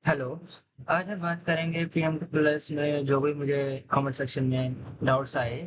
Hello. आज हम बात करेंगे पीएम प्लस में जो भी मुझे कमेंट सेक्शन में डाउट्स आए।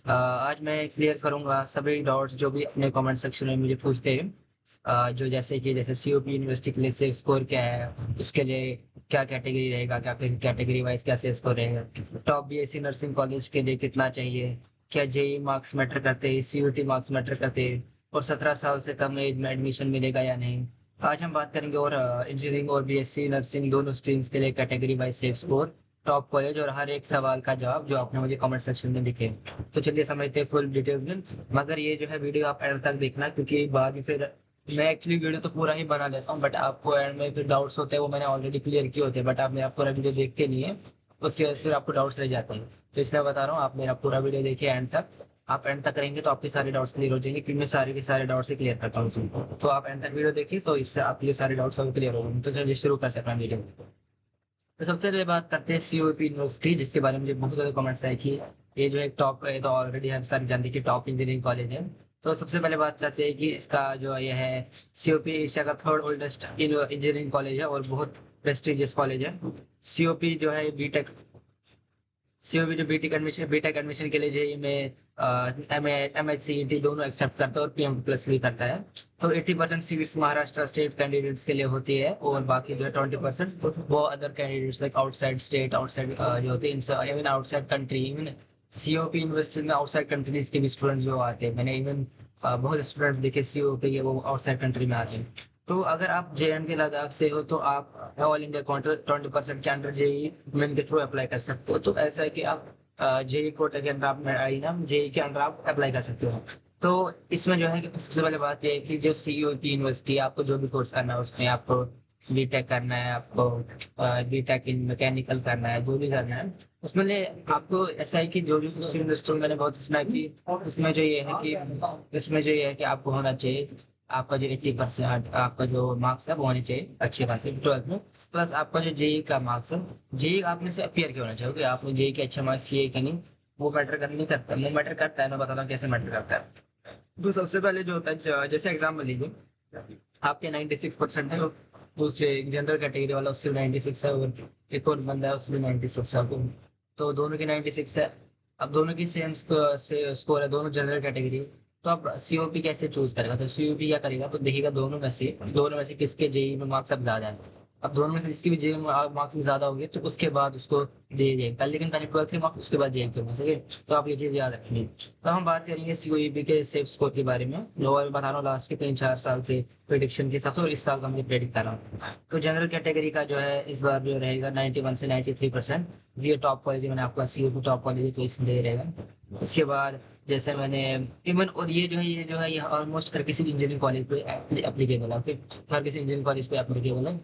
आज मैं क्लियर करूंगा सभी डाउट्स जो भी अपने कमेंट सेक्शन में मुझे पूछते हैं। जो जैसे सीओपी यूनिवर्सिटी के लिए सेफ स्कोर क्या है, उसके लिए क्या कैटेगरी रहेगा, क्या फिर कैटेगरी वाइज क्या सेफ स्कोर रहेगा, टॉप बीएससी नर्सिंग कॉलेज के लिए कितना चाहिए, क्या जेई मार्क्स मैटर करते हैं, सीयूटी मार्क्स मैटर करते हैं, और 17 साल से कम एज में एडमिशन मिलेगा या नहीं। आज हम बात करेंगे और इंजीनियरिंग और बीएससी नर्सिंग दोनों स्ट्रीम्स के लिए category wise safe score, top college और हर एक सवाल का जवाब जो आपने मुझे कमेंट सेक्शन में लिखे। तो चलिए समझते हैं फुल डिटेल्स में। मगर ये जो है वीडियो आप एंड तक देखना, क्योंकि बाद में फिर मैं एक्चुअली वीडियो तो पूरा ही बना देता हूँ, बट आपको एंड में फिर डाउट्स होते हैं वो मैंने ऑलरेडी क्लियर किए होते हैं, बट आप मेरा पूरा वीडियो देखते नहीं है। उसकी वजह से फिर आपको डाउट्स रह जाते हैं। तो इसलिए बता रहा हूँ, आप मेरा पूरा वीडियो देखिए एंड तक। आप एंड तक रहेंगे तो आपके सारे डाउट्स क्लियर हो जाएंगे, क्योंकि मैं सारे के सारे डाउट्स ही क्लियर करता हूँ। तो आप एंड तक वीडियो देखिए, तो इससे आपके सारे डाउट्स सब क्लियर हो जाएंगे। तो चलिए शुरू करते हैं अपना वीडियो। तो सबसे पहले बात करते हैं सीओपी यूनिवर्सिटी, जिसके बारे में मुझे बहुत ज्यादा कमेंट्स आए कि ये जो एक टॉप है, तो ऑलरेडी हम सारे जानते हैं कि टॉप इंजीनियरिंग कॉलेज है। तो सबसे पहले बात करते हैं कि इसका जो ये है, सीओपी एशिया का थर्ड ओल्डेस्ट इंजीनियरिंग कॉलेज है और बहुत प्रेस्टिजियस कॉलेज है। सीओपी जो है बीटेक, सीओबी जो बीटेक एडमिशन के लिए जेई में एम एच सी टी दोनों एक्सेप्ट करता है और पीएम प्लस भी करता है। तो 80% सीट्स महाराष्ट्र स्टेट कैंडिडेट्स के लिए होती है, और बाकी जो है 20% वो other candidates like outside state, outside जो होते हैं, even outside country, even COP universities में आउटसाइड कंट्रीज के भी स्टूडेंट जो आते हैं। मैंने इवन बहुत स्टूडेंट्स देखे सीओपी के, वो आउटसाइड कंट्री में आते हैं। तो अगर आप जे एंड के लद्दाख से हो तो आप ऑल इंडिया काउंटर 20% के अंडर जेई मेन के थ्रू अप्लाई कर सकते हो। तो ऐसा है कि आप जेई कोटा के अंडर आप आई ना जेई के अंडर आप अप्लाई कर सकते हो। तो इसमें जो है कि सबसे पहले बात यह है कि जो सीईओ की यूनिवर्सिटी, आपको जो भी कोर्स करना है उसमें आपको बीटेक करना है, आपको बीटेक इन मैकेनिकल करना है, जो भी करना है उसमें ले आपको ऐसा है कि जो भी यूनिवर्सिटी में मैंने बहुत सुना है कि उसमें जो ये है कि इसमें जो ये है कि आपको होना चाहिए, आपका जो 80% आपका जो मार्क्स है वो होने चाहिए अच्छे खासे 12th में। प्लस आपका जो जेई का मार्क्स है, जेई आपने से अपियर किया होना चाहिए कि आपने जेई के अच्छे मार्क्स किए कि नहीं। वो मैटर कर नहीं करता, वो मैटर करता है। मैं बताता हूँ कैसे मैटर करता है। तो सबसे पहले जो होता है, जैसे एग्जाम्पल लीजिए, आपके 96% है, और दूसरे जनरल कैटेगरी वाला उसके 96 है, और एक और बंदा है उसमें 96 है। तो दोनों की 96 है। अब दोनों की सेम स्कोर है, दोनों जनरल कैटेगरी। तो अब सीओपी कैसे चूज करेगा, तो सीओपी क्या करेगा, तो देखिएगा दोनों में से किसके जेई में मार्क्स अब ज्यादा है। अब दोनों में से जिसकी भी जेई में मार्क्स ज्यादा होंगे तो उसके बाद उसको दे जाएगा, लेकिन पहले 12th के मार्क्स उसके बाद जेई के मार्क्स। ठीक है, तो आप ये चीज याद रखिए। तो हम बात करेंगे सीओईबी के सेफ स्कोर के बारे में, जो मैं बता रहा हूँ लास्ट के 3-4 साल के प्रेडिक्शन के हिसाब से, और इस साल का मुझे प्रेडिक्ट कर रहा हूँ। तो जनरल कैटेगरी का जो है इस बार जो रहेगा 91 से 93%। ये टॉप कॉलेज मैंने आपका सीओपी टॉप कॉलेज तो इसमें दे रहेगा। उसके बाद जैसे मैंने इवन, और ये ऑलमोस्ट हर किसी इंजीनियरिंग कॉलेज पे एप्लीकेबल है। ओके, हर किसी इंजीनियरिंग कॉलेज पे एप्लीकेबल है।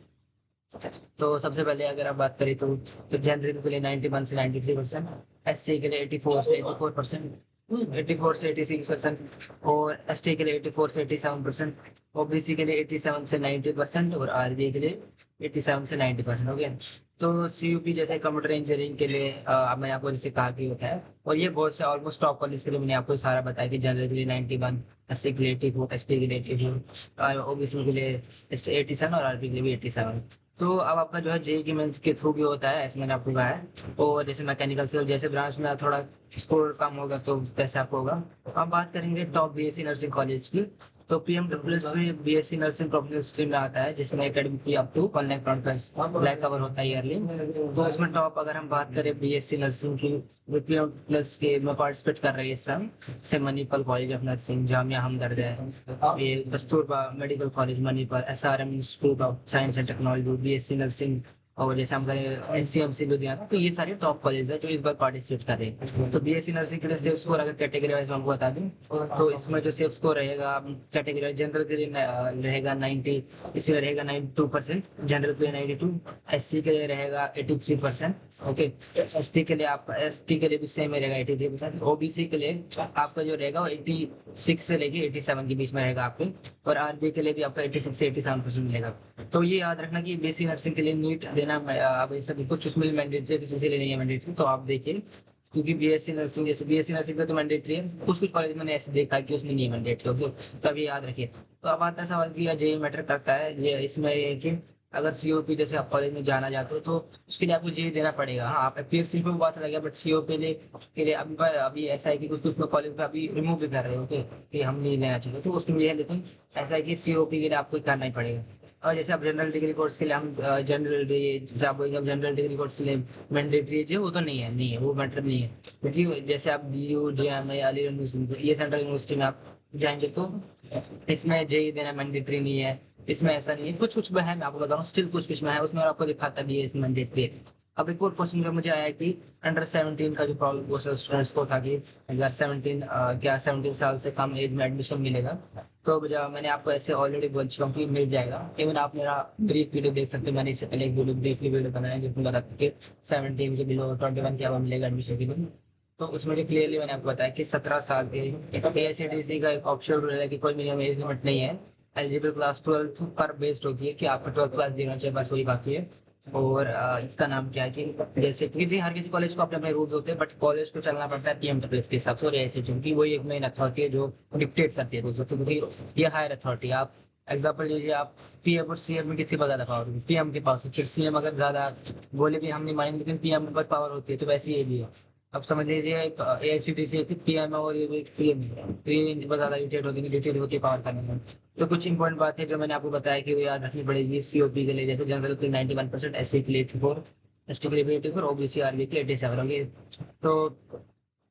तो सबसे पहले अगर आप बात करें तो जनरल के लिए 91 से 93%, एस सी के लिए 84 से 84%, 84 से 86%, और एस टी के लिए 84 से 87%, ओबीसी के लिए 87 से 90%, और आरबीए के लिए 87 से 90%। ओके, तो सीयूपी जैसे कंप्यूटर इंजीनियरिंग के लिए अब मैंने आपको जैसे कहा कि होता है, और ये बहुत से ऑलमोस्ट टॉप कॉलेज के लिए मैंने आपको सारा बताया कि जनरल के लिए 91, एस सी के लिए 84, एस टी के लिए 84, ओबीसी के लिए 87, और आरबी के लिए भी 87। तो अब आपका जो है जेई की मेंस के थ्रू भी होता है, ऐसे मैंने आपको कहा है। और जैसे मैकेनिकल से जैसे ब्रांच में थोड़ा स्कोर कम होगा तो वैसे आपको होगा। अब बात करेंगे टॉप बीएससी नर्सिंग कॉलेज की। तो पीएम प्लस में बीएससी नर्सिंग प्रोफेशनल स्ट्रीम में आता है, जिसमें academic fee up to 1,25,000 cover होता है ईयरली। तो इसमें टॉप अगर हम बात करें बीएससी नर्सिंग की, पीएम प्लस के में पार्टिसिपेट कर रही है इस साल से Manipal college of nursing, Jamia Hamdard है, ये Kasturba medical college Manipal, SRM institute of science and technology, BSc nursing, और जैसे हम करें एससीएमसी लुधियाना। तो ये सारे टॉप कॉलेज है जो इस बार पार्टिसिपेट कर रहे हैं। तो बीएससी नर्सिंग के लिए सेफ स्कोर अगर कैटेगरी वाइज आपको बता दूं, तो इसमें जो सेफ स्कोर रहेगा कैटेगरी वाइज, जनरल के लिए रहेगा 90, इसमें रहेगा 92%, जनरल के लिए 92, एससी के लिए रहेगा 83%। ओके, एसटी के लिए आप एसटी के लिए भी सेम रहेगा 83%, ओबीसी के लिए आपका जो रहेगा वो 86 से लेके 87 के बीच में रहेगा आपके, और आरबी के लिए भी आपका 86 से 87% मिलेगा। तो ये याद रखना कि बीएससी नर्सिंग के लिए नीट देना अब ये सब कुछ उसमें मैंडेटरी, किसी के लिए नहीं है मैंडेटरी, तो आप देखिए। क्योंकि बीएससी नर्सिंग, जैसे बीएससी नर्सिंग का तो मैंडेटरी है, कुछ कुछ कॉलेज मैंने ऐसे देखा है कि उसमें नहीं मैंडेटरी हो, तो अभी याद रखिए। तो अब आता है सवाल कि जेई मैटर करता है, ये इसमें ये है कि अगर सीओपी जैसे आप कॉलेज में जाना चाहते हो तो उसके लिए आपको जेई देना पड़ेगा। हाँ, आप एफपीएससी पे बात अलग है, बट सीओपी के लिए अभी ऐसा है कि कुछ कुछ कॉलेज में अभी रिमूव भी कर रहे हो कि हम नहीं लेना चाहिए, तो उसमें भी है, लेकिन ऐसा है कि सीओपी के लिए आपको करना ही पड़ेगा। और जैसे आप जनरल डिग्री कोर्स के लिए हम जनरल जैसे आप बोलेंगे जनरल डिग्री कोर्स के लिए मैंडेटरी है, वो तो नहीं है, वो मैटर नहीं है। क्योंकि जैसे आप डीयू जेएम या अली यूनिवर्सिटी, ये सेंट्रल यूनिवर्सिटी में आप जाएंगे तो इसमें जेई देना मैंडेटरी नहीं है। इसमें ऐसा नहीं है, कुछ कुछ में है, मैं आपको बता रहा हूँ, स्टिल कुछ कुछ में है, उसमें आपको दिखाता भी है इसमें मैंडेटरी है। अब एक और क्वेश्चन जो मुझे आया है कि अंडर 17 का जो प्रॉब्लम वो स्टूडेंट्स को था कि अगर 17 क्या 17 साल से कम एज में एडमिशन मिलेगा, तो मैंने आपको ऐसे ऑलरेडी बोल चुका हूँ कि मिल जाएगा। इवन आप मेरा ब्रीफ वीडियो देख सकते हो, मैंने इससे पहले एक ब्रीफली वीडियो बनाया जिसमें बताता कि 17 के बिलो 21 क्या मिलेगा एडमिशन के लिए। तो उसमें जो क्लियरली मैंने आपको बताया कि 17 साल के एआईसीटीसी का एक ऑप्शन रूल है कि कोई मिनिमम एज लिमिट नहीं है। एलिजिबल क्लास 12 पर बेस्ड होती है कि आपका 12th क्लास देना चाहिए, बस वही काफी है। और इसका नाम क्या है कि जैसे क्योंकि हर किसी कॉलेज को अपने अपने रूल्स होते हैं, बट कॉलेज को चलना पड़ता है पीएमडब्ल्यूएस के हिसाब से और एआईसीटीई की वही एक मेन अथॉरिटी है जो डिक्टेट करती है रूल्स, क्योंकि ये हायर अथॉरिटी है। आप एग्जाम्पल लीजिए, आप पीएम और सीएम में किसी को ज्यादा पावर होगी, पीएम के पास, फिर सीएम अगर ज्यादा बोले भी हम नहीं मानेंगे, लेकिन पीएम के पास पावर होती है, तो वैसे ये भी है। अब समझ लीजिए एआईसीटीसी पीएम और ये सीएम तो ये बहुत ज्यादा डिटेड होती है पावर करने में। तो कुछ इंपॉर्टेंट बात है जो मैंने आपको बताया कि वो याद रखनी पड़ेगी सीओपी के लिए, जैसे जनरल के 91%, एससी के लिए 84, एसटी के लिए 84, ओबीसी आरबी के लिए 87 होंगे। तो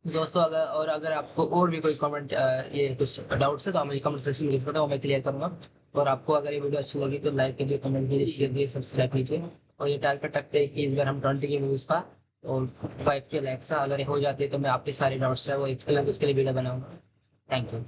दोस्तों अगर आपको और भी कोई कमेंट ये कुछ डाउट्स है तो आप मुझे कमेंट सेक्शन में लिख सकते हो, मैं क्लियर करूंगा। और आपको अगर ये वीडियो अच्छी लगी तो लाइक कीजिए, कमेंट कीजिए, शेयर कीजिए, सब्सक्राइब कीजिए। और ये टारगेट रखते हैं कि इस बार हम 20 के व्यूज का और 5 के लाइक्स का अगर हो जाते हैं तो मैं आपके सारे डाउट्स है वो एक अलग उसके लिए वीडियो बनाऊंगा। Thank you.